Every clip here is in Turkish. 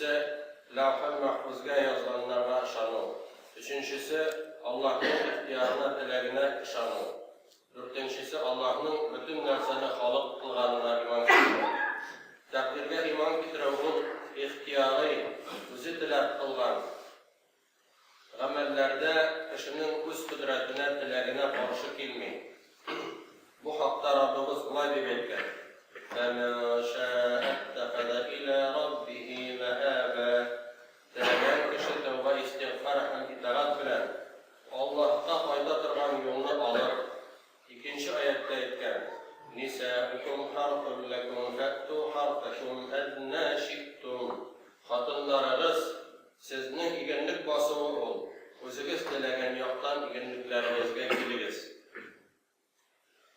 İkincisi, Levh-i Mahfuzga yazılanlara işanı. Üçüncüsü, Allah'ın ihtiyarına, diləginə işanı. Dördüncüsü, Allah'ın bütün nərsəni xalq qılğanına iman getirmək. Təqdirə iman getirəvun ihtiyarı, özü diləb qılğan. Əməllərdə kişinin öz qüdrətinə, diləginə qarşı gelməyir. Bu haqda Rabbimiz bulay deyib etkən. فَمَنْ شَاءَ اتَّخَذَ إِلَى رَبِّهِ مَآبًا. Diləyən kişi tövbə istiğfar itaat bilən Allah'ta fayda tırğan yolunu alır. İkinci ayette etkən. نِسَاءُكُمْ حَرْثٌ لَكُمْ فَأْتُوا حَرْثَكُمْ أَنَّىٰ شِئْتُمْ. Xatınlarınız sizin igenlik basığı ol. Özünüz dilegen yoqdan igenliklerinizge gidiniz.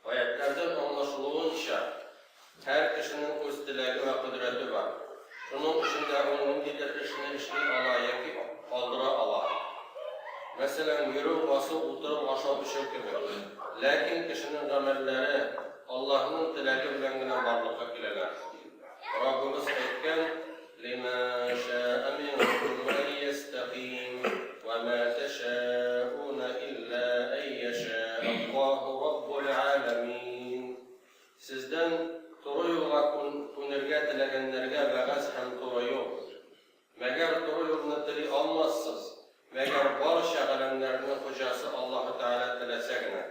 Ayetlerden anlaşılığınca her kişinin öz dilegi ve kudreti var. Şunun içinde onun diletişini işli alaya ki aldıra ala. Mesela yürü bası oturup aşağı düşür gibi. Lakin kişinin amelleri Allah'ın dilegi bilengine varlıkta kileler. Rabbimiz etken لِمَا شَاءَ مِنْكُمْ أَنْ يَسْتَقِيمُ وَمَا تَشَاءُونَ إِلَّا أَنْ يَشَاءَ اللّٰهُ رَبُّ الْعَالَمِينَ. Sizden doğru yola konurga dilegenlerge veğez hem doğru yol. Meğer doğru yolunu dili almazsınız. Meğer var şağalenlerinin hocası Allah-u Teala dilesegine.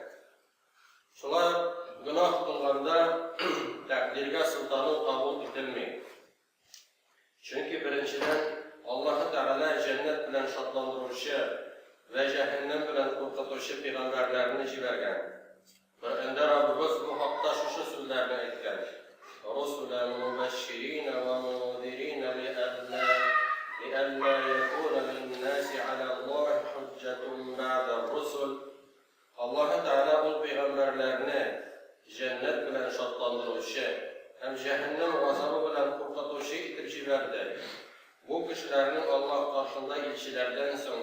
Şular günah kılganda takdirge sultanı kabul edilmeyin. Çünkü birinciden Allah-u Teala cennet bilen şadlandırışı ve cehennem bilen korkutucu peygamberlerini cibergen. Ve ende Rabbimiz bu hakta şu sözlerini etken. رُسُلًا مُبَشِّرِينَ وَمُنذِرِينَ لِأَلَّا يَكُونَ لِلنَّاسِ عَلَى اللّٰهِ حُجَّةٌ بَعْدَ الرُّسُلِ. Allah-u Teala o peygamberlerini cennet bilen şadlandırışı hem cehennem azabı bilen korkutucu itip ciberdi. Bu kişilerin Allah karşında ilçilerden son,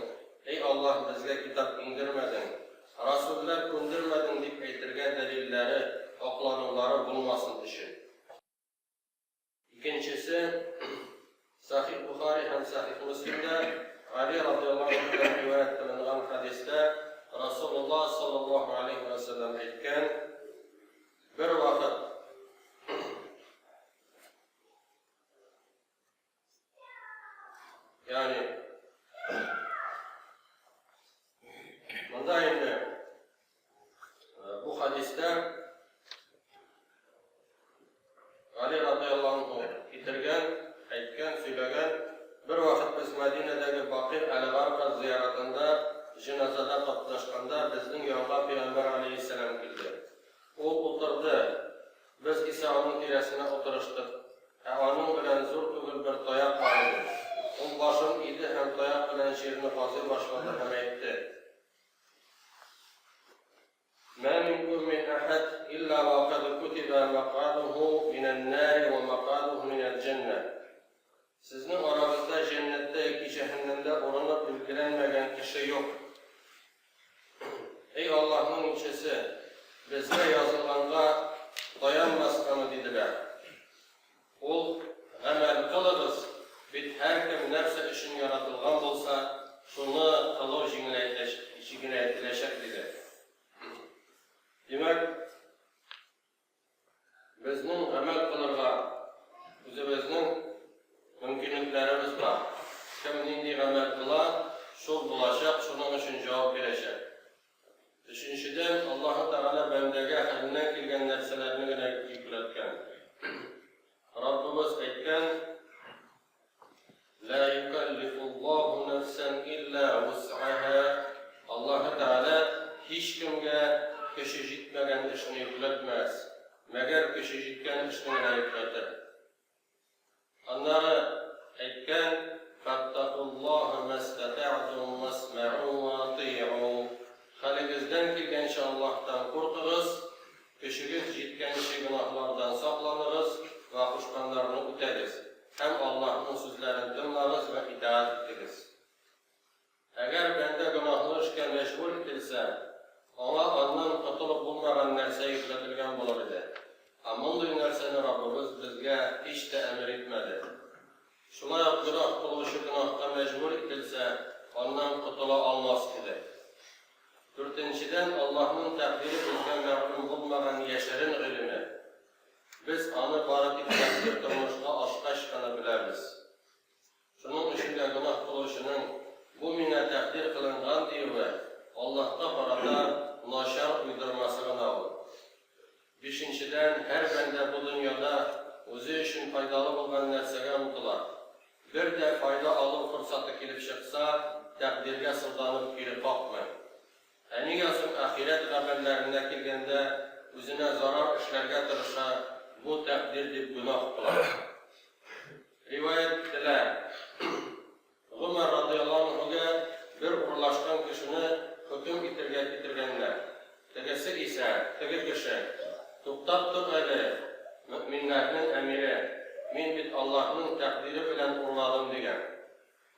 ey Allah bizge kitap indirmedin, Rasuller göndermedin deyip aytırgan delilleri, aklanımları bulmasın düşün. İkincisi, Sahih Bukhari hem Sahih Müslim'de Ali radıyallahu anh'dan rivayet kılınan hadiste Resulullah sallallahu aleyhi ve sellem etken bir vakit yani bunda indi bu hadiste Ali radıyallahu anh getirgen, aytken, söylegen bir vakit biz Medine'deki Bakir el-Garqad ziyaretinde cenazada katlaşkanda bizden yanına Peygamber aleyhisselam girdi. O oturdu. Biz ise onun iresine oturuştuk. Onun bilen zor tügül bir dayak vardı. On başın idi hem dayak bilen şiirini hazır başladı hem etti. مَا مِنْكُمْ مِنْ أَحَدٍ إِلَّا وَقَدْ كُتِبَ مَقْعَدُهُ مِنَ النَّارِ وَمَقْعَدُهُ مِنَ الْجَنَّةِ. Sizin aranızda cennette iki cehennemde oranı bilgilenmeyen kişi yok. Ey Allah'ın ilçesi, bizde yazılanda dayanmasını dediler. Ol, əməl kılırız. Bit her kim nefse için yaratılgan olsa, şunu kılır jingileytileşek dedi. Demek, bizning əməl kılırga, özümüzün mümkünlüklerimiz var. Kim nindi əməl kılar, şol bulacak, şunun için cevap verecek. Üçüncüden, Allah-u Teala bendege elinden gelgen nerselerini yine yükletken. Rabbimiz etken, La yukallifullahu nefsen illa vus'aha. Allah-u Teala hiç kimge kişi jitmegen işini yükletmez. Meğer kişi jitken işini yükletir. Onları etken, Fattakullaha mestata'tum vesma'u ve ati'u. Halinizden gelgençe Allah'tan korkunuz, kişiniz jitkençe günahlardan saklanırız ve kuşkanlarını öteriz. Hem Allah'ın sözlerini dinleriz ve itaat ederiz. Eğer bende günahlı işken meşgul edilse, ona ondan tutulup bulmayan nerse yükletilgen bulabilir. Ama bu nerseni Rabbimiz bizge hiç de emir etmedi. Şuna günah mecbur itilse, ondan kutula almaz idi. Dördüncüden, Allah'ın takdiri bizden mahrum bulmagan yaşarın ilmi. Biz anı baratik takdir durmuşta aşkaşkanı bileriz. Şunun içinde günah kılışının bu mine takdir kılıngan diye ve Allah'ta barada naşar uydurmasına olur. Beşinciden, her bende bu dünyada özü için faydalı olan nersege mutlar. Bir de fayda alır fırsatı kelip çıksa, takdirge sıldanıp girip bakmayın. Enigasın ahiret haberlerine kelgende özüne zarar işlerge tırışa bu takdir dip günah kılar. Rivayet ettiler. Ömer radıyallahu anh'a bir uğurlaşkan kişini hüküm getirgenler. Tegesi ise, tegi kişi, tuktap tut öyle, müminlerinin emiri, min bit Allah'ın takdiri bilen uğurladım diyen.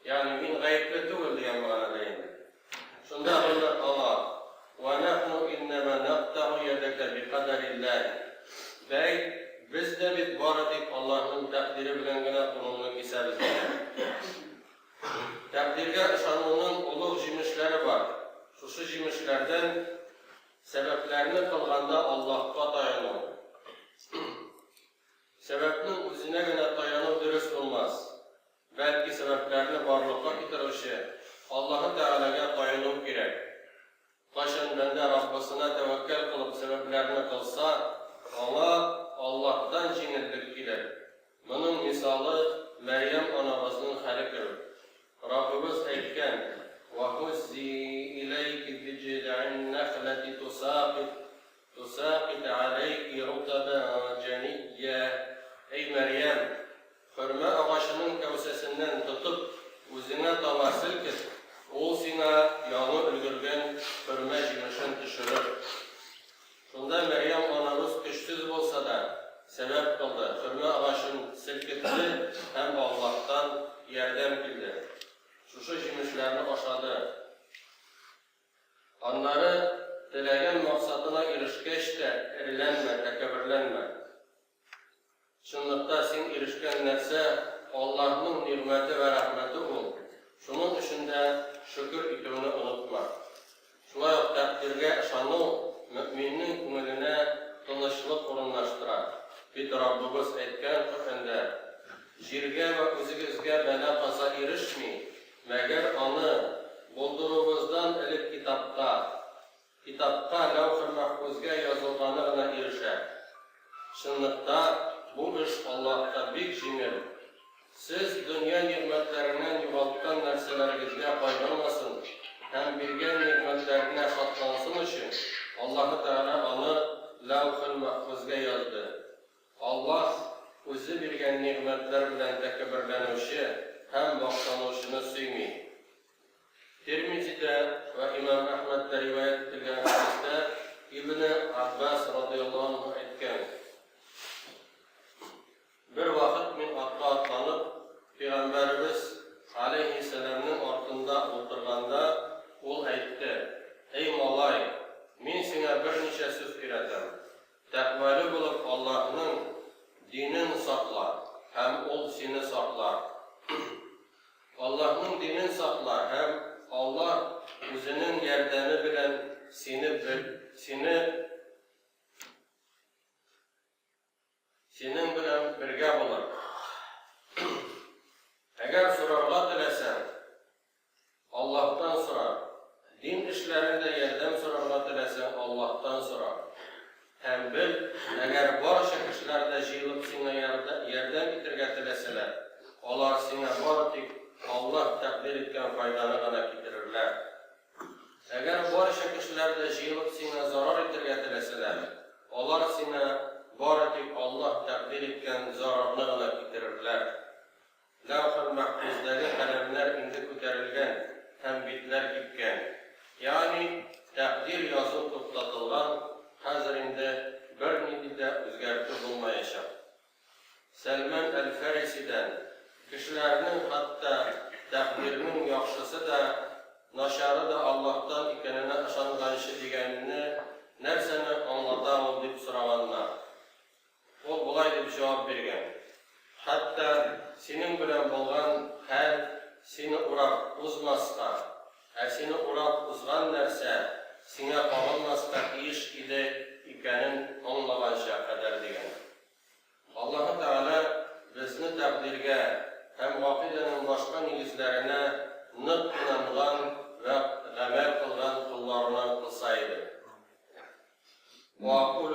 Yani min gayipli değil diyen bana deyindir. Şunda onlar Allah, وَنَحْنُ اِنَّمَا نَقْتَعُ يَدَكَ بِقَدَرِ Bey, biz de bit baratik Allah'ın takdiri bilen gına kulunluk ise bizde. Takdirge işanının ulu cimişleri var. Şu cimişlerden sebeplerini kılganda Allah'a dayanır. Sebepinin üzerine göre dayanıp dürüst olmaz. Belki sebeplerini varlıkla getirişi Allah-u Teala'ya dayanıp gerek. Kaşın bende Rabbisine tevekkül kılıp sebeplerini kılsa ama Allah'tan cinillik gelir. Bunun misalı Meryem anamızın halidir. Rabbimiz aytken وَهُزِّي إِلَيْكِ بِجِذْعِ النَّخْلَةِ تُسَاقِطْ عَلَيْكِ رُطَبًا جَنِيًّا Ey Meryem! Hürme ağaçının kevsesinden tutup üzerine tavasıl ki o sina yanı öldürgen hürme cimişin düşürür. Şunda Meryem anamız güçsüz olsa da sebep kıldı. Hürme ağaçın silketti hem Allah'tan yerden bildi. Şu cimişlerini aşadı. Onları dilegen maksatına erişkeç de erilenme, tekebirlenme. Çınlıkta sen erişken nerse Allah'ın nimeti ve rahmeti ol. Şunun içinde şükür itibini unutma. Şuna yok takdirge şanı müminin kumulüne tınışlık orunlaştırar. Bir Rabbimiz etken Kur'an'da jirge ve özügüzge bela kaza erişmeyin. Meğer anı buldurumuzdan elip kitapta levh-i mahfuzga yazılganına erişer. Şınlıkta bu iş Allah'ta büyük cimil. Siz dünya nimetlerinden yuvalttan nerseleringizge faydalanmasın. Hem bilgen nimetlerine şatlansın için Allah-u Teala anı levh-i mahfuzga yazdı. Allah özü bilgen nimetler bilen tekebirlenişi hem baksanışını suymayın. Tirmizi'de ve İmam Ahmet'te rivayet edilen hadiste İbn-i Abbas radıyallahu anh etken bir vakit min atla atlanıp Peygamberimiz aleyhisselam'ın ortunda oturganda ol aytdı. Ey malay, min sana bir neçe söz öğretem. Takvalı bulup Allah'ın dinin sakla, hem ol seni saklar. Allah'ın dinin saklar, hem Allah özünün yerdemi bilen senin bilen birge bulur. Eğer sorarga dilesen, Allah'tan sorar. Din işlerinde yerden sorarga dilesen, Allah'tan sorar. Hem bil, eğer barışık işlerde jiyılıp sana yerden getirge dileseler, onlar sana baratik Allah takdir etken faydanı gana getirirler. Eğer barışık işlerde jiyılıp sana zarar etirge dileseler, onlar sana baratik Allah takdir etken zararını gana getirirler. Levh-i mahfuzdaki kalemler indi köterilgen, hem bitler gitken. Yani takdir yazıp tutlatılgan, hazırında bir nidide özgerti bulmayacak. Selman el-Farisi'den kişilerinin hatta takdirinin yaxşısı da, naşarı da Allah'tan ikenine aşanganışı degenini nerseni anlata ol deyip soravanlar. O bulay deyip cevap bergen. Hatta senin bilen bolgan hal, seni urab uzmasqa, seni urab uzgan нәрсә сиңа кагылмаска тиеш иде икәнен аңлаганча кадәр дигән. Аллаһ Тәгалә безне тәкъдиргә һәм гакыйданың башка нигезләренә нык инанган ва гамәл кылган кулларына кылса иде. وأقول